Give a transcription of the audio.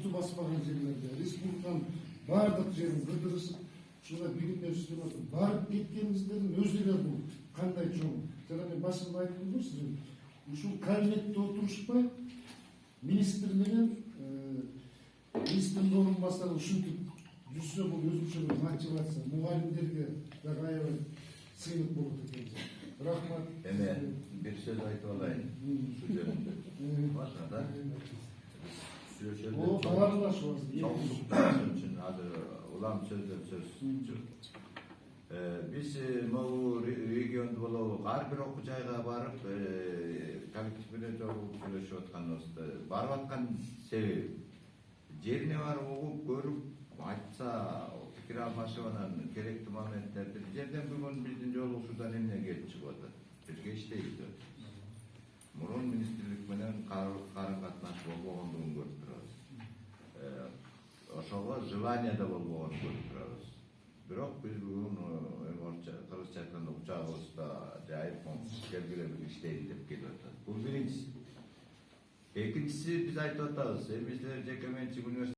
үстү баспаган жерлерде республиканын баардык жерин кыдырышып ушундай билим системасына барып кеткениңиздердин өзү эле бул кандай чоң. Жана мен башында айттым го сиз ушул кабинетте отурушпай министр менен министрдин орун басары ушинтип жүрсө бул өзүнчө бир мотивация мугалимдерге дагы аябай сыйынып болот экен. Рахмат. Эми бир сөз айтып алайын ушул жөнүндө. Башка да О, каларлашыбыз. үчүн азыр улам сөздөр сөз. Биз могу регионду болобу ар бир окуу жайга барып коллектив менен жолугуп сүйлөшүп атканыбызды барып аткан себеби жерине барып угуп көрүп айтса пикир алмашып анан керектүү моменттерди бул жерден бүгүн биздин жолугушуудан эмне келип чыгып атат, бирге иштейбиз. Мурун министрлик менен карым катнаш болбогондугун көрүп турабыз. Ошого желание да болбогонун көрүп турабыз. Бирок биз бүгүн кыргызча айтканда учагыбызда жайып келгиле бир иштейли деп келип атат. Бул биринчиси. Экинчиси биз айтып атабыз, эми силер жеке менчик университет